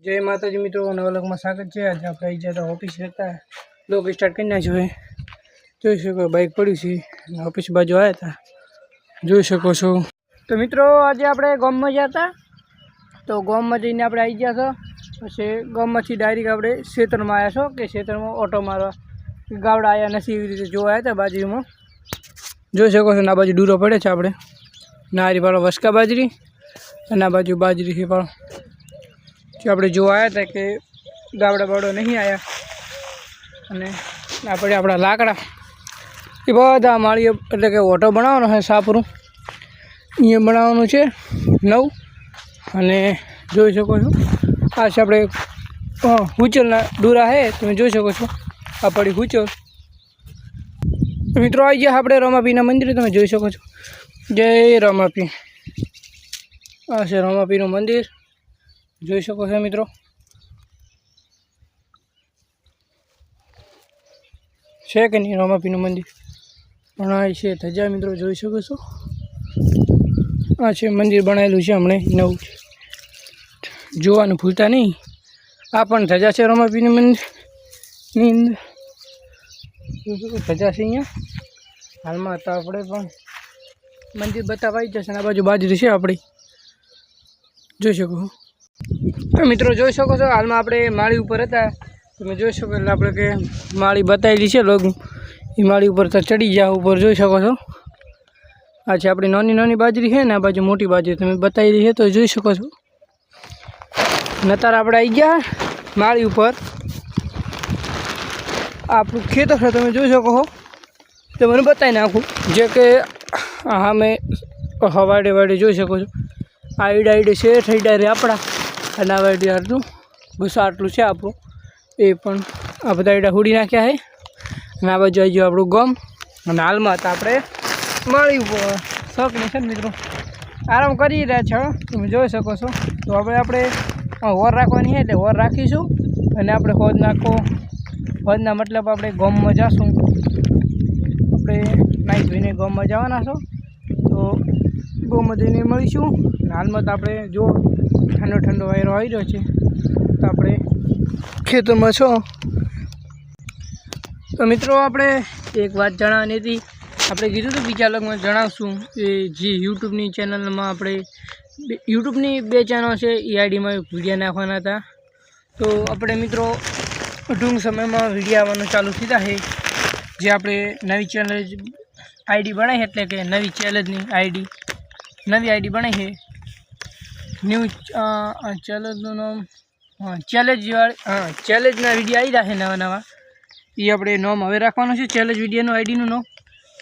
जय माताजी मित्रों, नवा लोग में स्वागत है। आज आप आई जाता ऑफिस रहता है लोग स्टार्ट करना जो है જોઈ શકો બાઇક પડી છે ઓફિસ બાજુ આવ્યા હતા જોઈ શકો છો। તો મિત્રો આજે આપણે ગામમાં ગયા હતા તો ગામમાં જઈને આપણે આવી ગયા છો પછી ગામમાંથી ડાયરેક્ટ આપણે ખેતરમાં આવ્યા છો કે ખેતરમાં ઓટો મારવા ગાવડા આવ્યા નથી એવી રીતે જોવા આવ્યા હતા બાજરીમાં જોઈ શકો છો। આ બાજુ ડૂરો પડે છે આપણે નારી વાળો વસકા બાજરી અને આ બાજુ બાજરી છે પણ જે આપણે જોવા આવ્યા હતા કે ગાવડા બાવડા નહીં આવ્યા અને આપણે આપણા લાકડા એ બધા માળીએ એટલે કે ઓટો બનાવવાનો છે સાપરું અહીંયા બનાવવાનું છે નવું અને જોઈ શકો છો આ છે આપણે હુચલના ડૂરા છે તમે જોઈ શકો છો આ પડી હુચલ। મિત્રો આવી ગયા આપણે રમાપીના મંદિરે તમે જોઈ શકો છો જય રમાપી આ છે રમાપીનું મંદિર જોઈ શકો છો મિત્રો। છે કે નહીં રમાપીનું મંદિર પણ આ છે ધજા મિત્રો જોઈ શકો છો આ છે મંદિર બનાવેલું છે હમણાં નવું જોવાનું ભૂલતા નહીં। આ પણ ધજા છે રમાપીનું મંદિરની અંદર ધજા છે અહીંયા હાલમાં તો આપણે પણ મંદિર બતાવવા આવી જશે અને આ બાજુ બાજરી છે આપણી જોઈ શકો। તો મિત્રો જોઈ શકો છો હાલમાં આપણે માળી ઉપર હતા તમે જોઈ શકો એટલે આપણે કે માળી બતાવેલી છે લોગ એ માળી ઉપર તો ચડી ગયા ઉપર જોઈ શકો છો। આ છે આપણી નાની નાની બાજરી છે ને આ બાજુ મોટી બાજરી તમે બતાવેલી છે તો જોઈ શકો છો। નતાર આપણે આવી ગયા માળી ઉપર આપણું ખેતર છે તમે જોઈ શકો છો તો મને બતાવી નાખું જે કે હા મેં હવાડે વાડે જોઈ શકો છો આ ઈડાઈડે છે ઠઈડારે આપણા અને આ વાડે અડધું બસ આટલું છે આપણું એ પણ આ બધા ઈડા હુડી નાખ્યા છે અને આ બાજુ આવી ગયું આપણું ગામ અને હાલમાં હતા આપણે માળી ઉપર શોખની છે ને મિત્રો આરામ કરી રહ્યા છો તમે જોઈ શકો છો। તો આપણે હોર રાખવાની છે એટલે હોર રાખીશું અને આપણે હોદના મતલબ આપણે ગામમાં જઈશું આપણે નાહી ધોઈને ગામમાં જવાના છો તો ગામમાં જઈને મળીશું અને હાલમાં તો આપણે જો ઠંડો ઠંડો વાયરો આવી રહ્યો છે તો આપણે ખેતરમાં છો। તો મિત્રો આપણે એક વાત જણાવવાની હતી આપણે કીધું હતું બીજા લોકોમાં જણાવશું કે જે યુટ્યુબની ચેનલમાં આપણે યુટ્યુબની 2 ચેનલ છે એ આઈડીમાં વિડીયો નાખવાના હતા તો આપણે મિત્રો ટૂંક સમયમાં વિડીયો આવવાનું ચાલુ થતા છે જે આપણે નવી ચેનલ આઈડી બનાવી એટલે કે નવી ચેલેન્જની નવી આઈડી બનાવી છે ન્યૂ ચેલેન્જનું નામ ચેલેન્જના વિડીયો આવી રહ્યા છે નવા એ આપણે નામ હવે રાખવાનું છે ચેલેન્જ વિડીયોનું આઈડીનું નામ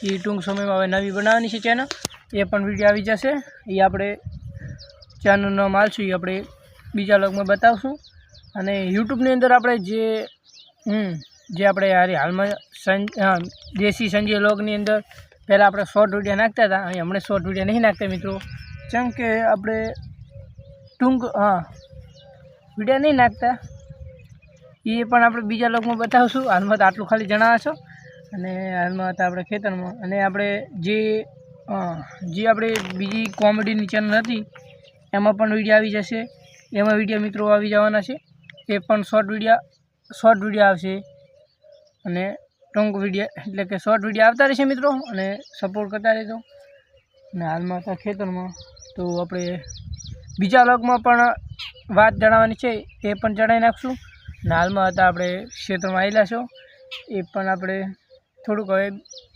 એ ટૂંક સમયમાં હવે નવી બનાવવાની છે ચેનલ એ પણ વિડીયો આવી જશે એ આપણે ચેનલનું નામ આપશું એ આપણે બીજા લોગમાં બતાવશું અને યુટ્યુબની અંદર આપણે જે આપણે હાલમાં દેશી સંજય લોગની અંદર પહેલાં આપણે શોર્ટ વિડીયો નાખતા હતા અહીં હમણાં શોર્ટ વિડીયો નહીં નાખતા મિત્રો જેમ કે આપણે વિડીયો નહીં નાખતા એ પણ આપણે બીજા લોકોમાં બતાવશું હાલમાં તો આટલું ખાલી જણાવશો અને હાલમાં હતા આપણે ખેતરમાં અને આપણે જે આપણે બીજી કોમેડીની ચેનલ હતી એમાં પણ વિડીયો આવી જશે એમાં વિડીયો મિત્રો આવી જવાના છે એ પણ શોર્ટ વિડીયો આવશે અને ટૂંક વિડીયો એટલે કે શોર્ટ વિડીયો આવતા રહેશે મિત્રો અને સપોર્ટ કરતા રહેજો અને હાલમાં હતા ખેતરમાં તો આપણે બીજા લોગમાં પણ વાત જણાવવાની છે એ પણ જણાવી નાખશું અને હાલમાં હતા આપણે ક્ષેત્રમાં આવેલા છો એ પણ આપણે થોડુંક હવે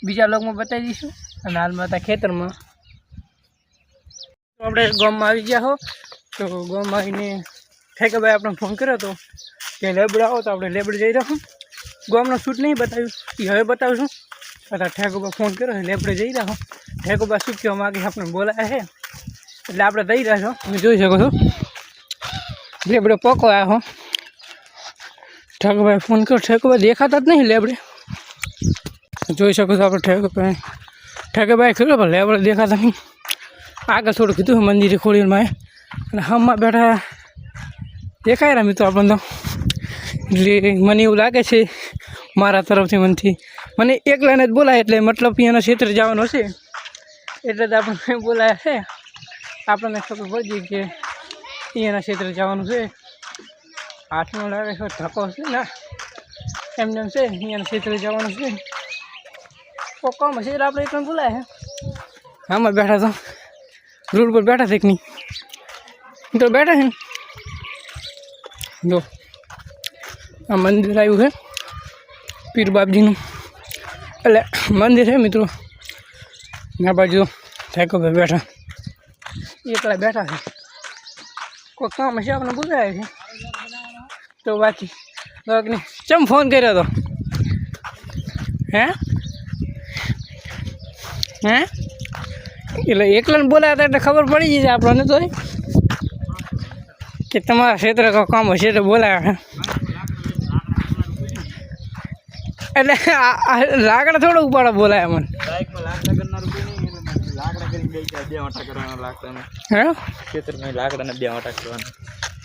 બીજા લોગમાં બતાવી દઈશું અને હાલમાં હતા ખેતરમાં તો આપણે ગામમાં આવી ગયા હો તો ગામમાં આવીને ઠેકેભાઈ આપણે ફોન કર્યો હતો કે લેબડ આવો તો આપણે લેબડ જઈ રહ્યો ગામનો શૂટ નહીં બતાવ્યું એ હવે બતાવીશું અથવા ઠેકોબા ફોન કર્યો લેબડે જઈ રહ્યો ઠેકોબા શું કહેવા માગે આપણે બોલાયા છે એટલે આપણે દઈ રહ્યા છો તમે જોઈ શકો છો લેબડે પોકો આવ્યા હો ઠેકોભાઈ ફોન કર્યો ઠેકોભાઈ દેખાતા જ નહીં લેબડે જોઈ શકો છો આપણે ઠેકોભાઈ કર્યો પણ લેબડે દેખાતા નહીં આગળ થોડું કીધું મંદિરે ખોડીમાં અને હમણાં બેઠા દેખાય રહ્યા મિત્રો આપણને તો એટલે મને એવું લાગે છે મારા તરફથી મને એકલાને જ બોલાય એટલે મતલબ અહીંયાના ક્ષેત્રે જવાનું હશે એટલે જ આપણને બોલાયા છે આપણને ખબર પડી કે અહીંયાના ક્ષેત્રે જવાનું છે હાથમાં લાગે છે ધક્કો છે ને એમને એમ છે અહીંયા ક્ષેત્રે જવાનું છે કોઈ કામ હશે એટલે આપણે એકદમ બોલાય હે આમાં બેઠા તો રોડ પર બેઠા છે એક નહીં તો બેઠા છે ને જો આ મંદિર આવ્યું છે પીર બાપજીનું એટલે મંદિર છે મિત્રો ના બાજુ ઠેકો પર બેઠા એકલા બેઠા છે કોઈ કામ હશે આપણે બોલાય છે તો બાકી ને ચમ ફોન કર્યો હતો હે એટલે એકલાને બોલાયા હતા એટલે ખબર પડી જશે આપણને તો કે તમારા ક્ષેત્ર કામ હશે તો બોલાયા એટલે લાકડા થોડો ઉપાડો બોલાયા મને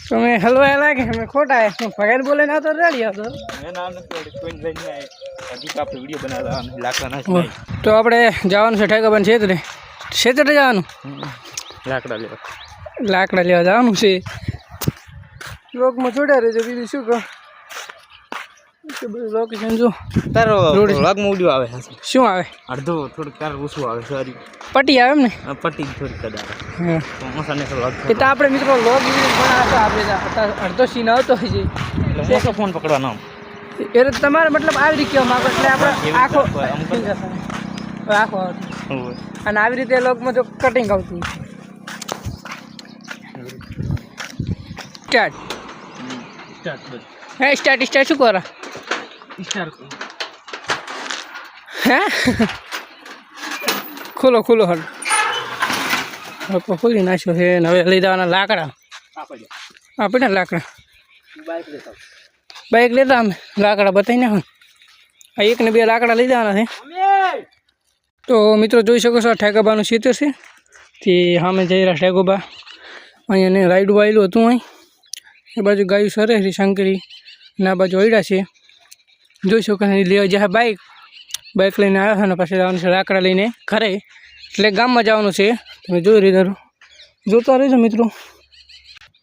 તમે હલવા લાગે અમે ખોટા ભગાઈ બોલે ના તો રેડી હતો તો આપણે જવાનું છે ઠેકાબાન ક્ષેત્રે જવાનું લાકડા લેવા જવાનું છે લોકમાં છોડ્યા રહેજો બીજું શું કહો લોકેશન જો તારો વ્લોગમાં ઉડ્યો આવે શું આવે અડધો થોડુંક તાર ઓછું આવે સોરી પટ્ટી આવે એમ ને પટ્ટી થોડીક કદાચ એ તો આપણે મિત્રો લોગ બનાવતા આપણે અડધો સીન આવતો હોય છે મોટો ફોન પકડવાનો એ તમારે મતલબ આવી રીતે કહેવા માંગો એટલે આપણે આખો અને આવી રીતે લોગમાં જો કટિંગ આવતું સ્ટાર્ટ શું કરો હે ખોલો હલ ખોલી નાખ્યો છે હવે લઈ જવાના લાકડા આપણે લાકડા બાઇક લેતા અમે લાકડા બતાવી નાખો આ 1 ને 2 લાકડા લઈ જવાના છે તો મિત્રો જોઈ શકો છો ઠેકાબાનું ક્ષેત્ર છે તે સામે જઈ રહ્યા ઠેકોબા અહીંયા રાઈડું વાયેલું હતું અહીં એ બાજુ ગાયું સરે શંકરી ના બાજુ ઓયડા છે જોઈ શકો લેવા જાય બાઇક લઈને આવ્યા છે અને પછી જવાનું છે લાકડા લઈને ઘરે એટલે ગામમાં જવાનું છે તમે જોઈ રહ્યા જોતા રહેજો મિત્રો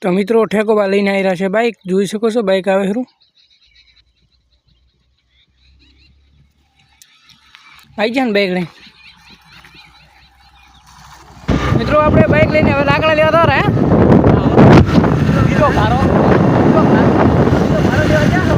તો મિત્રો ઠેકોબા લઈને આવી રહ્યા છે બાઇક જોઈ શકો છો બાઇક આવે ખરું આવી જાય ને બાઇક લઈને મિત્રો આપણે બાઇક લઈને હવે લાકડા લેવા તો હે ભારો લેવા જાઓ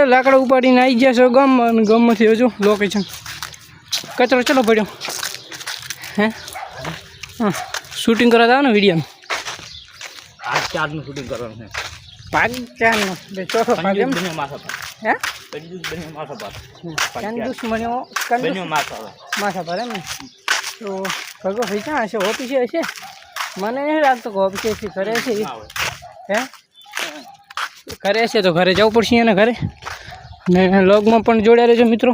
લાકડા ઉપાડીને આવી ગયા છો ગામમાંથી હજુ લોકેશન કચરો ચલો પડ્યો હે હા શૂટિંગ કરવા જાવ ને વિડીયોનું 4નું શૂટિંગ કરવાનું છે 4નું ચોથો ભાગ એમ હે માથા પર એમ ને તો ભગો ભાઈ ક્યાં હશે ઓફિસે હશે મને નહીં લાગતો કે ઓફિસે ઘરે હશે હે ઘરે હશે તો ઘરે જવું પડશે એને ઘરે ને લોગમાં પણ જોડ્યા રહેજો મિત્રો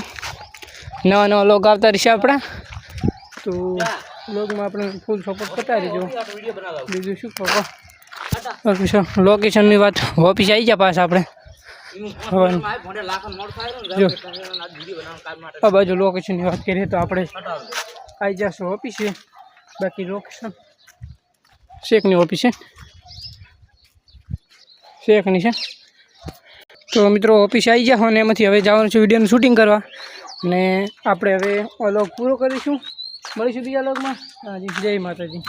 નવા લોગ આવતા રહેશે આપણા તો લોગમાં આપણે ફૂલ સપોર્ટ કરતા રહેજો બીજું શું કહો ઓકે સર લોકેશનની વાત ઓફિસ આવી ગયા પાછા આપણે જો આ બાજુ લોકેશનની વાત કરીએ તો આપણે આવી જશું ઓફિસે બાકી લોકેશન શેખની ઓફિસે શેખની છે તો મિત્રો ઓફિસે આવી જાઓ અને એમાંથી હવે જવાનું છે વિડીયોનું શૂટિંગ કરવા અને આપણે હવે લોગ પૂરો કરીશું મળીશું બીજા લોગમાં હાજી જય માતાજી